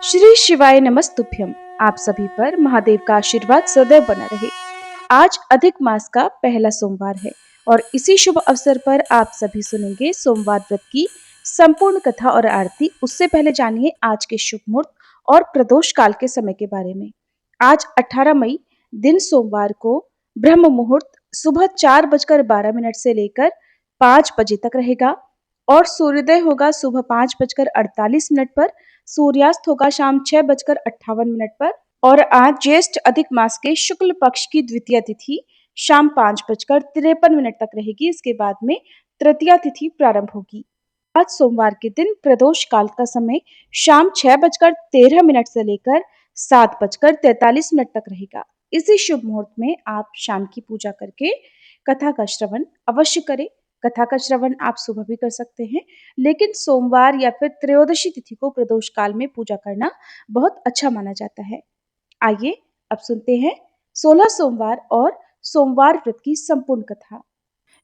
श्री शिवाय नमस्तुभ्यम। आप सभी पर महादेव का आशीर्वाद सदैव बना रहे। आज अधिक मास का पहला सोमवार है और इसी शुभ अवसर पर आप सभी सुनेंगे सोमवार व्रत की संपूर्ण कथा और आरती। उससे पहले जानिए आज के शुभ मुहूर्त और प्रदोष काल के समय के बारे में। आज 18 मई दिन सोमवार को ब्रह्म मुहूर्त सुबह 4:12 से लेकर 5 बजे तक रहेगा और सूर्योदय होगा सुबह 5:48 पर, सूर्यास्त होगा शाम 6:58 पर। और आज ज्येष्ठ अधिक मास के शुक्ल पक्ष की द्वितीय तिथि शाम 5:53 तक रहेगी। इसके बाद में तृतीया तिथि प्रारंभ होगी। आज सोमवार के दिन प्रदोष काल का समय शाम 6:13 से लेकर 7:43 तक रहेगा। इसी शुभ मुहूर्त में आप शाम की पूजा करके कथा का श्रवण अवश्य करें। कथा का श्रवण आप सुबह भी कर सकते हैं, लेकिन सोमवार या फिर त्रयोदशी तिथि को प्रदोष काल में पूजा करना बहुत अच्छा माना जाता है। आइए अब सुनते हैं 16 सोमवार और सोमवार व्रत की संपूर्ण कथा।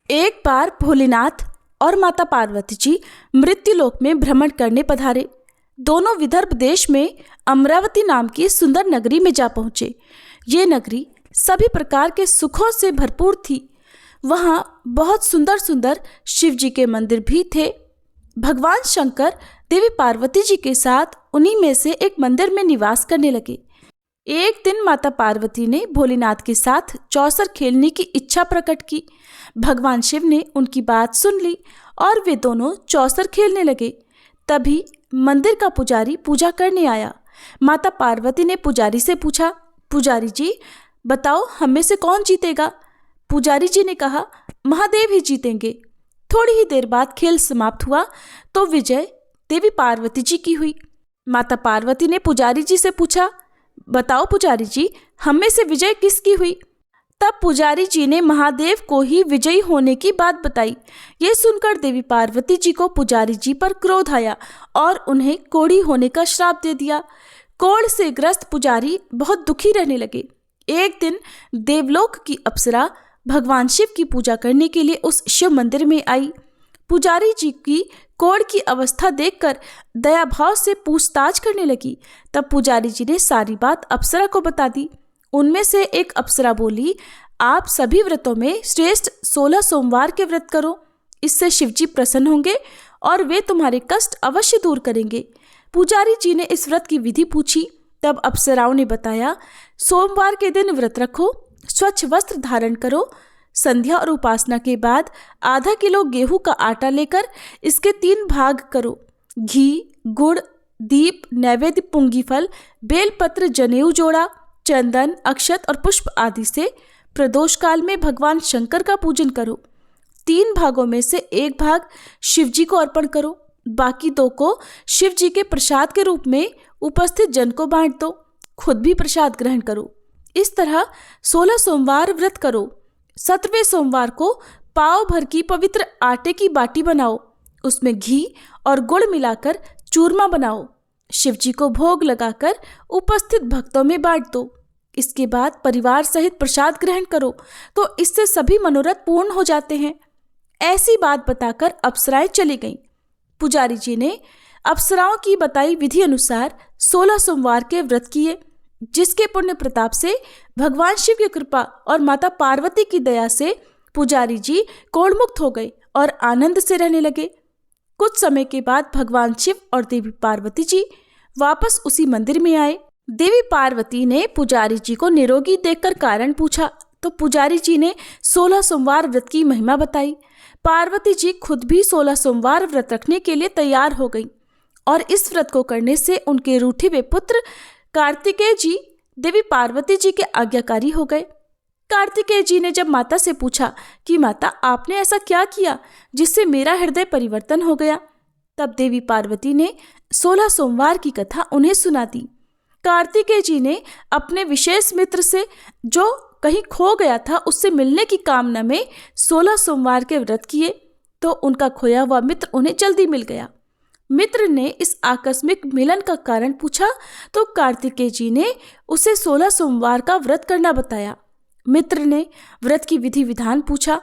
एक बार भोलेनाथ और माता पार्वती जी मृत्युलोक में भ्रमण करने पधारे। दोनों विदर्भ देश में अमरावती नाम की सुंदर नगरी में जा पहुंचे। ये नगरी सभी प्रकार के सुखों से भरपूर थी। वहां बहुत सुंदर सुंदर शिव जी के मंदिर भी थे। भगवान शंकर देवी पार्वती जी के साथ उन्हीं में से एक मंदिर में निवास करने लगे। एक दिन माता पार्वती ने भोलेनाथ के साथ चौसर खेलने की इच्छा प्रकट की। भगवान शिव ने उनकी बात सुन ली और वे दोनों चौसर खेलने लगे। तभी मंदिर का पुजारी पूजा करने आया। माता पार्वती ने पुजारी से पूछा, पुजारी जी बताओ हम में से कौन जीतेगा? पुजारी जी ने कहा, महादेव ही जीतेंगे। थोड़ी ही देर बाद खेल समाप्त हुआ तो विजय देवी पार्वती जी की हुई। माता पार्वती ने पुजारी जी से पूछा, बताओ पुजारी जी हम में से विजय किसकी हुई? तब पुजारी जी ने महादेव को ही विजयी होने की बात बताई। ये सुनकर देवी पार्वती जी को पुजारी जी पर क्रोध आया और उन्हें कोढ़ी होने का श्राप दे दिया। कोढ़ से ग्रस्त पुजारी बहुत दुखी रहने लगे। एक दिन देवलोक की अप्सरा भगवान शिव की पूजा करने के लिए उस शिव मंदिर में आई। पुजारी जी की कोढ़ की अवस्था देखकर दया भाव से पूछताछ करने लगी। तब पुजारी जी ने सारी बात अप्सरा को बता दी। उनमें से एक अप्सरा बोली, आप सभी व्रतों में श्रेष्ठ 16 सोमवार के व्रत करो। इससे शिव जी प्रसन्न होंगे और वे तुम्हारे कष्ट अवश्य दूर करेंगे। पुजारी जी ने इस व्रत की विधि पूछी। तब अप्सराओं ने बताया, सोमवार के दिन व्रत रखो, स्वच्छ वस्त्र धारण करो, संध्या और उपासना के बाद आधा किलो गेहूं का आटा लेकर इसके 3 भाग करो। घी, गुड़, दीप, नैवेद्य, पुंगी फल, बेलपत्र, जनेऊ जोड़ा, चंदन, अक्षत और पुष्प आदि से प्रदोष काल में भगवान शंकर का पूजन करो। 3 भागों में से 1 भाग शिव जी को अर्पण करो, बाकी 2 को शिव जी के प्रसाद के रूप में उपस्थित जन को बांट दो। खुद भी प्रसाद ग्रहण करो। इस तरह 16 सोमवार व्रत करो। 17वें सोमवार को पाव भर की पवित्र आटे की बाटी बनाओ, उसमें घी और गुड़ मिलाकर चूरमा बनाओ। शिव जी को भोग लगाकर उपस्थित भक्तों में बांट दो। इसके बाद परिवार सहित प्रसाद ग्रहण करो तो इससे सभी मनोरथ पूर्ण हो जाते हैं। ऐसी बात बताकर अप्सराएं चली गईं। पुजारी जी ने अप्सराओं की बताई विधि अनुसार 16 सोमवार के व्रत किए, जिसके पुण्य प्रताप से भगवान शिव की कृपा और माता पार्वती की दया से पुजारी जी कोढ़मुक्त हो गए और आनंद से रहने लगे। कुछ समय के बाद भगवान शिव और देवी पार्वती जी वापस उसी मंदिर में आए। देवी पार्वती ने पुजारी जी को निरोगी देखकर कारण पूछा तो पुजारी जी ने 16 सोमवार व्रत की महिमा बताई। पार्वती जी खुद भी 16 सोमवार व्रत रखने के लिए तैयार हो गई और इस व्रत को करने से उनके रूठे हुए पुत्र कार्तिकेय जी देवी पार्वती जी के आज्ञाकारी हो गए। कार्तिकेय जी ने जब माता से पूछा कि माता आपने ऐसा क्या किया जिससे मेरा हृदय परिवर्तन हो गया, तब देवी पार्वती ने 16 सोमवार की कथा उन्हें सुना दी। कार्तिकेय जी ने अपने विशेष मित्र से जो कहीं खो गया था उससे मिलने की कामना में 16 सोमवार के व्रत किए तो उनका खोया हुआ मित्र उन्हें जल्दी मिल गया। मित्र ने इस आकस्मिक मिलन का कारण पूछा तो कार्तिकेय जी ने उसे 16 सोमवार का व्रत करना बताया। मित्र ने व्रत की विधि विधान पूछा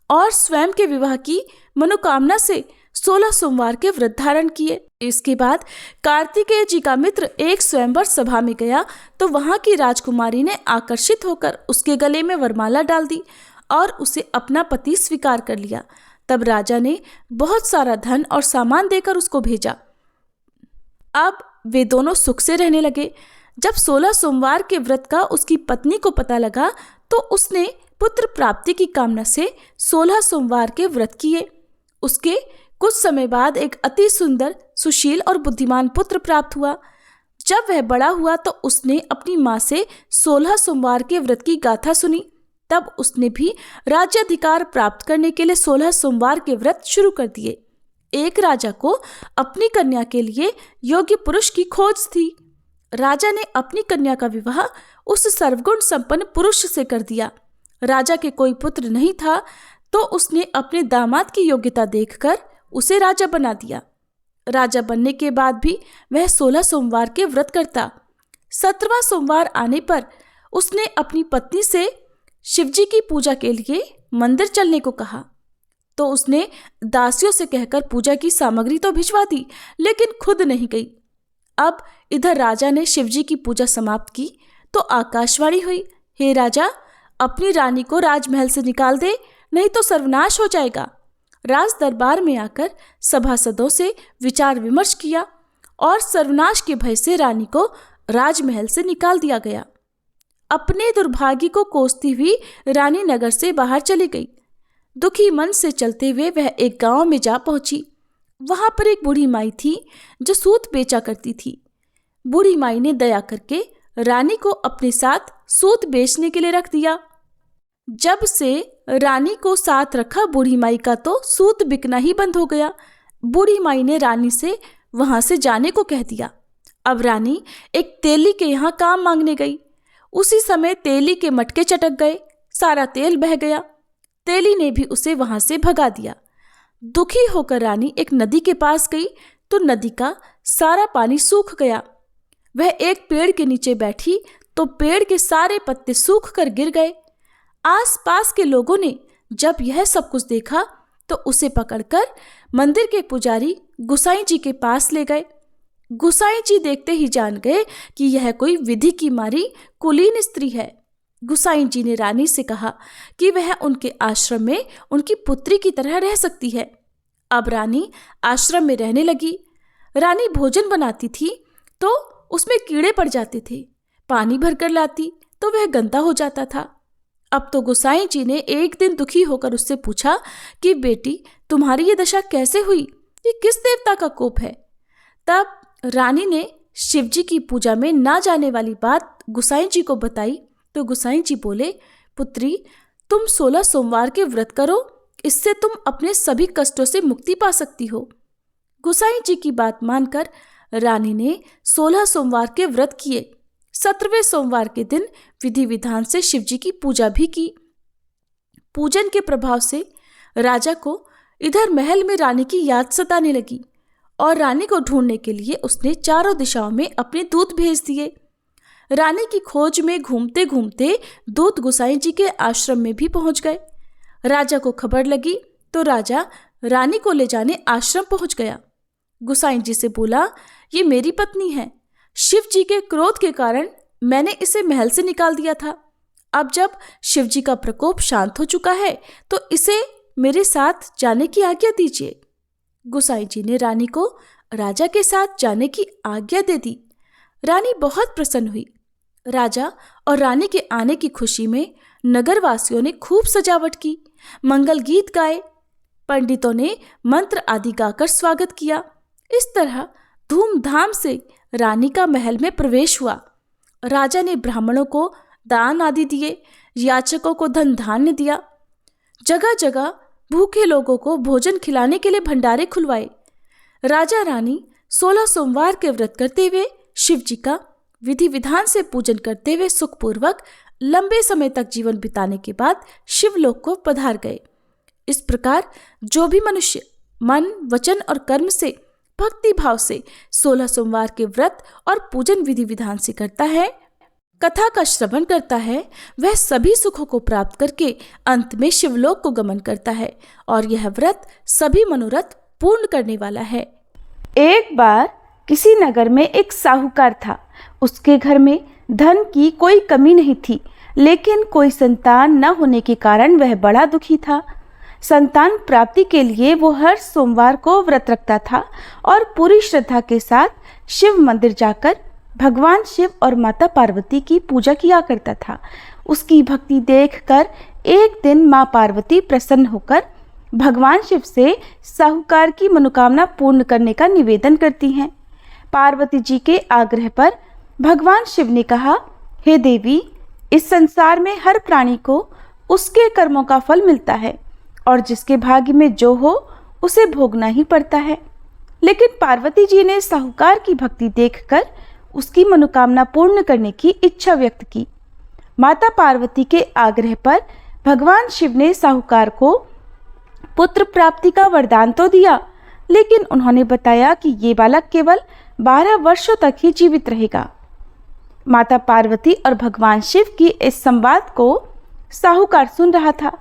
और स्वयं के विवाह की मनोकामना से 16 सोमवार के व्रत धारण किए। इसके बाद कार्तिकेय जी का मित्र एक स्वयंवर सभा में गया तो वहां की राजकुमारी ने आकर्षित होकर उसके गले में वरमाला डाल दी और उसे अपना पति स्वीकार कर लिया। तब राजा ने बहुत सारा धन और सामान देकर उसको भेजा। अब वे दोनों सुख से रहने लगे। जब 16 सोमवार के व्रत का उसकी पत्नी को पता लगा तो उसने पुत्र प्राप्ति की कामना से 16 सोमवार के व्रत किए। उसके कुछ समय बाद एक अति सुंदर, सुशील और बुद्धिमान पुत्र प्राप्त हुआ। जब वह बड़ा हुआ तो उसने अपनी माँ से 16 सोमवार के व्रत की गाथा सुनी। तब उसने भी राज्याधिकार प्राप्त करने के लिए 16 सोमवार के व्रत शुरू कर दिए। एक राजा को अपनी कन्या के लिए योग्य पुरुष की खोज थी। राजा ने अपनी कन्या का विवाह उस सर्वगुण संपन्न पुरुष से कर दिया। राजा के कोई पुत्र नहीं था तो उसने अपने दामाद की योग्यता देखकर उसे राजा बना दिया। राजा बनने के बाद भी वह 16 सोमवार के व्रत करता। 17वां सोमवार आने पर उसने अपनी पत्नी से शिवजी की पूजा के लिए मंदिर चलने को कहा तो उसने दासियों से कहकर पूजा की सामग्री तो भिजवा दी, लेकिन खुद नहीं गई। अब इधर राजा ने शिवजी की पूजा समाप्त की तो आकाशवाणी हुई, हे राजा, अपनी रानी को राजमहल से निकाल दे, नहीं तो सर्वनाश हो जाएगा। राज दरबार में आकर सभासदों से विचार विमर्श किया और सर्वनाश के भय से रानी को राजमहल से निकाल दिया गया। अपने दुर्भाग्य को कोसती हुई रानी नगर से बाहर चली गई। दुखी मन से चलते हुए वह एक गांव में जा पहुंची। वहां पर एक बूढ़ी माई थी जो सूत बेचा करती थी। बूढ़ी माई ने दया करके रानी को अपने साथ सूत बेचने के लिए रख दिया। जब से रानी को साथ रखा बूढ़ी माई का तो सूत बिकना ही बंद हो गया। बूढ़ी माई ने रानी से वहां से जाने को कह दिया। अब रानी एक तेली के यहाँ काम मांगने गई। उसी समय तेली के मटके चटक गए, सारा तेल बह गया। तेली ने भी उसे वहां से भगा दिया। दुखी होकर रानी एक नदी के पास गई तो नदी का सारा पानी सूख गया। वह एक पेड़ के नीचे बैठी तो पेड़ के सारे पत्ते सूख कर गिर गए। आसपास के लोगों ने जब यह सब कुछ देखा तो उसे पकड़कर मंदिर के पुजारी गुसाई जी के पास ले गए। गुसाई जी देखते ही जान गए कि यह कोई विधि की मारी कुलीन स्त्री है। गुसाई जी ने रानी से कहा कि वह उनके आश्रम में उनकी पुत्री की तरह रह सकती है। अब रानी आश्रम में रहने लगी। रानी भोजन बनाती थी तो उसमें कीड़े पड़ जाते थे। पानी भरकर लाती तो वह गंदा हो जाता था। अब तो गुसाई जी ने एक दिन दुखी होकर उससे पूछा कि बेटी, तुम्हारी ये दशा कैसे हुई? ये किस देवता का कोप है? तब रानी ने शिवजी की पूजा में ना जाने वाली बात गुसाई जी को बताई तो गुसाई जी बोले, पुत्री, तुम 16 सोमवार के व्रत करो, इससे तुम अपने सभी कष्टों से मुक्ति पा सकती हो। गुसाई जी की बात मानकर रानी ने 16 सोमवार के व्रत किए। 17वें सोमवार के दिन विधि विधान से शिवजी की पूजा भी की। पूजन के प्रभाव से राजा को इधर महल में रानी की याद सताने लगी और रानी को ढूंढने के लिए उसने चारों दिशाओं में अपने दूत भेज दिए। रानी की खोज में घूमते घूमते दूत गुसाई जी के आश्रम में भी पहुंच गए। राजा को खबर लगी तो राजा रानी को ले जाने आश्रम पहुंच गया। गुसाई जी से बोला, ये मेरी पत्नी है। शिव जी के क्रोध के कारण मैंने इसे महल से निकाल दिया था। अब जब शिव जी का प्रकोप शांत हो चुका है तो इसे मेरे साथ जाने की आज्ञा दीजिए। गुसाई जी ने रानी को राजा के साथ जाने की आज्ञा दे दी। रानी बहुत प्रसन्न हुई। राजा और रानी के आने की खुशी में नगरवासियों ने खूब सजावट की, मंगल गीत गाए, पंडितों ने मंत्र आदि गाकर स्वागत किया। इस तरह धूमधाम से रानी का महल में प्रवेश हुआ। राजा ने ब्राह्मणों को दान आदि दिए, याचकों को धन धान्य दिया। जगह जगह भूखे लोगों को भोजन खिलाने के लिए भंडारे खुलवाए। राजा रानी 16 सोमवार के व्रत करते हुए शिव जी का विधि विधान से पूजन करते हुए सुखपूर्वक लंबे समय तक जीवन बिताने के बाद शिवलोक को पधार गए। इस प्रकार जो भी मनुष्य मन, वचन और कर्म से भक्ति भाव से 16 सोमवार के व्रत और पूजन विधि विधान से करता है, कथा का श्रवण करता है, वह सभी सुखों को प्राप्त करके अंत में शिवलोक को गमन करता है और यह व्रत सभी मनोरथ पूर्ण करने वाला है। एक बार किसी नगर में एक साहूकार था। उसके घर में धन की कोई कमी नहीं थी, लेकिन कोई संतान न होने के कारण वह बड़ा दुखी था। संतान प्राप्ति के लिए वो हर सोमवार को व्रत रखता था और पूरी श्रद्धा के साथ शिव मंदिर जाकर भगवान शिव और माता पार्वती की पूजा किया करता था। उसकी भक्ति देखकर एक दिन माँ पार्वती प्रसन्न होकर भगवान शिव से साहूकार की मनोकामना पूर्ण करने का निवेदन करती हैं। पार्वती जी के आग्रह पर भगवान शिव ने कहा, हे देवी, इस संसार में हर प्राणी को उसके कर्मों का फल मिलता है और जिसके भाग्य में जो हो उसे भोगना ही पड़ता है। लेकिन पार्वती जी ने साहूकार की भक्ति देखकर उसकी मनोकामना पूर्ण करने की इच्छा व्यक्त की। माता पार्वती के आग्रह पर भगवान शिव ने साहूकार को पुत्र प्राप्ति का वरदान तो दिया, लेकिन उन्होंने बताया कि ये बालक केवल 12 वर्षों तक ही जीवित रहेगा। माता पार्वती और भगवान शिव की इस संवाद को साहूकार सुन रहा था,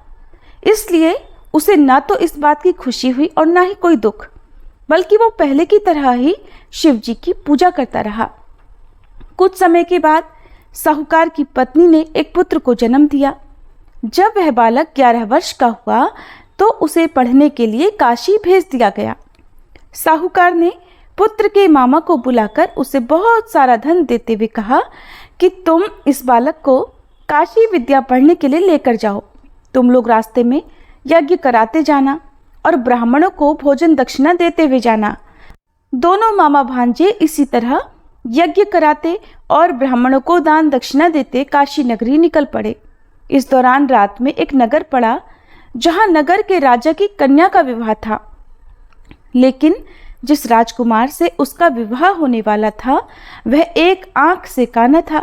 इसलिए उसे न तो इस बात की खुशी हुई और न ही कोई दुख, बल्कि वो पहले की तरह ही शिव जी की पूजा करता रहा। कुछ समय के बाद साहूकार की पत्नी ने एक पुत्र को जन्म दिया। जब वह बालक 11 वर्ष का हुआ तो उसे पढ़ने के लिए काशी भेज दिया गया। साहूकार ने पुत्र के मामा को बुलाकर उसे बहुत सारा धन देते हुए कहा कि तुम इस बालक को काशी विद्या पढ़ने के लिए लेकर जाओ। तुम लोग रास्ते में यज्ञ कराते जाना और ब्राह्मणों को भोजन दक्षिणा देते हुए जाना। दोनों मामा भांजे इसी तरह यज्ञ कराते और ब्राह्मणों को दान दक्षिणा देते काशी नगरी निकल पड़े। इस दौरान रात में एक नगर पड़ा जहां नगर के राजा की कन्या का विवाह था, लेकिन जिस राजकुमार से उसका विवाह होने वाला था वह एक आंख से काना था।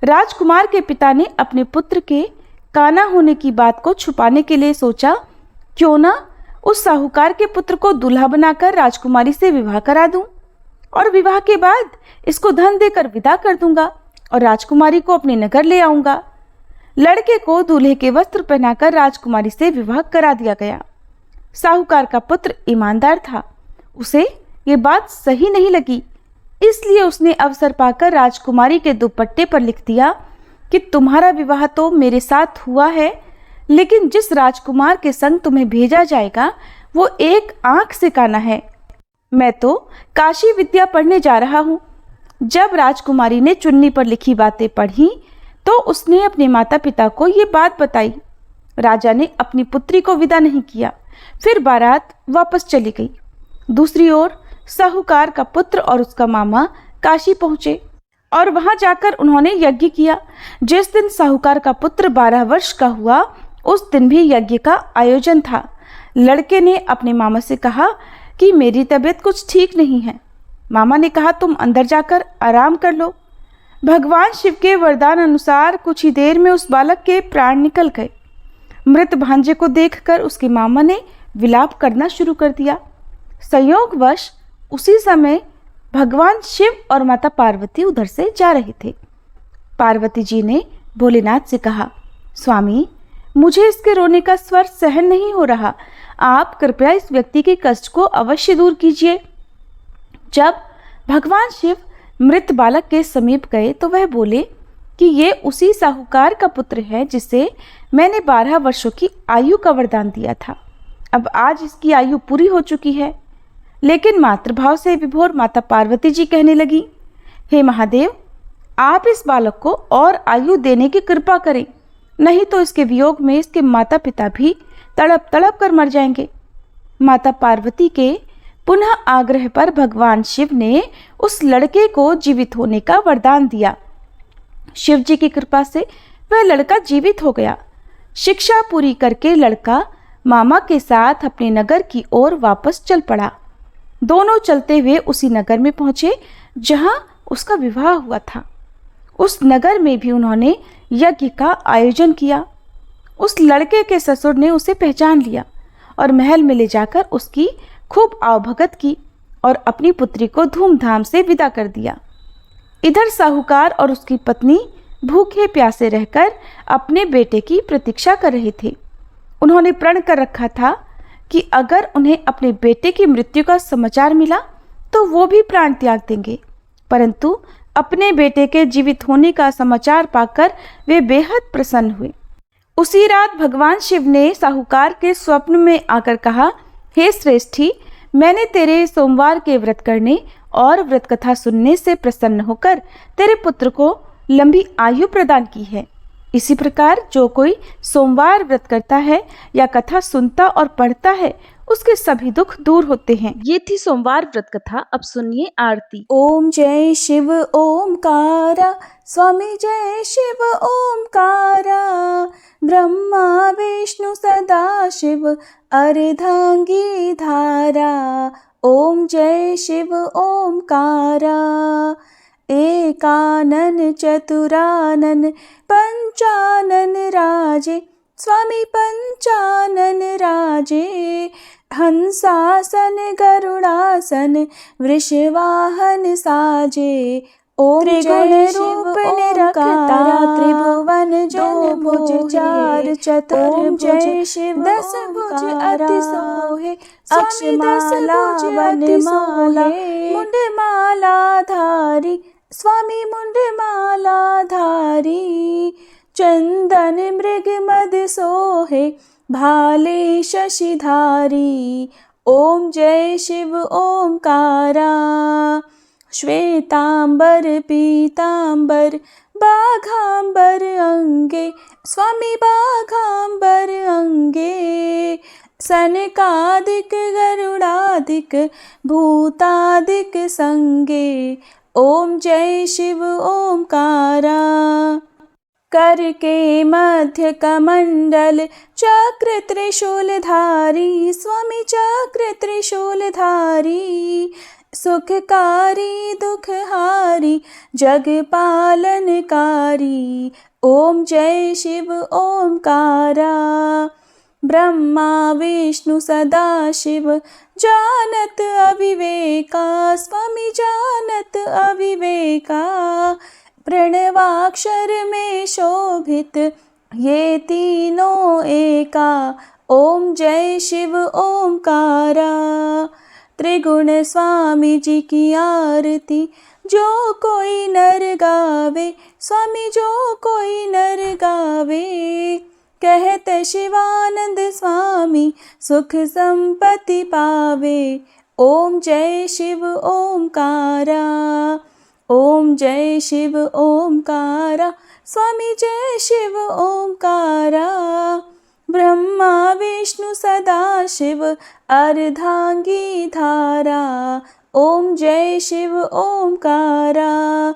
राजकुमार के पिता ने अपने पुत्र के काना होने की बात को छुपाने के लिए सोचा, क्यों ना उस साहूकार के पुत्र को दूल्हा बनाकर राजकुमारी से विवाह करा दूं और विवाह के बाद इसको धन देकर विदा कर दूंगा और राजकुमारी को अपने नगर ले आऊंगा। लड़के को दूल्हे के वस्त्र पहनाकर राजकुमारी से विवाह करा दिया गया। साहूकार का पुत्र ईमानदार था, उसे ये बात सही नहीं लगी, इसलिए उसने अवसर पाकर राजकुमारी के दुपट्टे पर लिख दिया कि तुम्हारा विवाह तो मेरे साथ हुआ है, लेकिन जिस राजकुमार के संग तुम्हें भेजा जाएगा वो एक आंख से काना है। मैं तो काशी विद्या पढ़ने जा रहा हूँ। जब राजकुमारी ने चुन्नी पर लिखी बातें पढ़ी तो उसने अपने माता पिता को ये बात बताई। राजा ने अपनी पुत्री को विदा नहीं किया, फिर बारात वापस चली गई। दूसरी ओर साहूकार का पुत्र और उसका मामा काशी पहुंचे और वहां जाकर उन्होंने यज्ञ किया। जिस दिन साहूकार का पुत्र 12 वर्ष का हुआ उस दिन भी यज्ञ का आयोजन था। लड़के ने अपने मामा से कहा कि मेरी तबीयत कुछ ठीक नहीं है। मामा ने कहा, तुम अंदर जाकर आराम कर लो। भगवान शिव के वरदान अनुसार कुछ ही देर में उस बालक के प्राण निकल गए। मृत भांजे को देखकर उसके मामा ने विलाप करना शुरू कर दिया। संयोगवश उसी समय भगवान शिव और माता पार्वती उधर से जा रहे थे। पार्वती जी ने भोलेनाथ से कहा, स्वामी, मुझे इसके रोने का स्वर सहन नहीं हो रहा, आप कृपया इस व्यक्ति के कष्ट को अवश्य दूर कीजिए। जब भगवान शिव मृत बालक के समीप गए तो वह बोले कि ये उसी साहूकार का पुत्र है जिसे मैंने 12 वर्षों की आयु का वरदान दिया था। अब आज इसकी आयु पूरी हो चुकी है। लेकिन मातृभाव से विभोर माता पार्वती जी कहने लगी, हे महादेव, आप इस बालक को और आयु देने की कृपा करें, नहीं तो इसके वियोग में इसके माता पिता भी तड़प तड़प कर मर जाएंगे। माता पार्वती के पुनः आग्रह पर भगवान शिव ने उस लड़के को जीवित होने का वरदान दिया। शिव जी की कृपा से वह लड़का जीवित हो गया। शिक्षा पूरी करके लड़का मामा के साथ अपने नगर की ओर वापस चल पड़ा। दोनों चलते हुए उसी नगर में पहुंचे जहां उसका विवाह हुआ था। उस नगर में भी उन्होंने यज्ञ का आयोजन किया। उस लड़के के ससुर ने उसे पहचान लिया और महल में ले जाकर उसकी खूब आवभगत की और अपनी पुत्री को धूमधाम से विदा कर दिया। इधर साहूकार और उसकी पत्नी भूखे प्यासे रहकर अपने बेटे की प्रतीक्षा कर रहे थे। उन्होंने प्रण कर रखा था कि अगर उन्हें अपने बेटे की मृत्यु का समाचार मिला तो वो भी प्राण त्याग देंगे, परंतु अपने बेटे के जीवित होने का समाचार पाकर वे बेहद प्रसन्न हुए। उसी रात भगवान शिव ने साहूकार के स्वप्न में आकर कहा, हे श्रेष्ठी, मैंने तेरे सोमवार के व्रत करने और व्रत कथा सुनने से प्रसन्न होकर तेरे पुत्र को लंबी आयु प्रदान की है। इसी प्रकार जो कोई सोमवार व्रत करता है या कथा सुनता और पढ़ता है उसके सभी दुख दूर होते हैं। ये थी सोमवार व्रत कथा। अब सुनिए आरती। ओम जय शिव ओमकारा, स्वामी जय शिव ओमकारा, ब्रह्मा विष्णु सदा शिव अर्धांगी धारा। ओम जय शिव ओमकारा, एकानन चतुरानन पंचानन राजे, स्वामी पंचानन राजे, हंसासन गरुड़ासन वृषवाहन साजे। ओम जय रूप निरखता त्रिभुवन जन भुज चार चतुर्भुज शिव दस भुज अति सोहे, अक्षमाला वनमाला मुंडमाला धारी, स्वामी मुंडमाला धारी। चंदन मृग मद सोहे, भाले शशिधारी। ओम जय शिव ओमकारा, श्वेतांबर पीतांबर बाघांबर अंगे, स्वामी बाघांबर अंगे। सनकादिक गरुड़ादिक भूतादिक संगे। ओम जय शिव ओमकारा, कर के मध्य कमंडल चक्र त्रिशूलधारी, स्वामी चक्र त्रिशूलधारी। सुखकारी दुखहारी जग पालनकारी। ओम जय शिव ओमकारा, ब्रह्मा विष्णु सदा शिव जानत अविवेका, स्वामी जानत अविवेका। प्रणवाक्षर में शोभित ये तीनों एका। ओम जय शिव ओमकारा, त्रिगुण स्वामी जी की आरती जो कोई नर गावे, स्वामी जो कोई नर गावे। कहत शिवानंद स्वामी सुख संपत्ति पावे। ओम जय शिव ओमकारा, ओम जय शिव ओमकारा, स्वामी जय शिव ओमकारा। ब्रह्मा विष्णु सदा शिव अर्धांगी धारा। ओम जय शिव ओमकारा।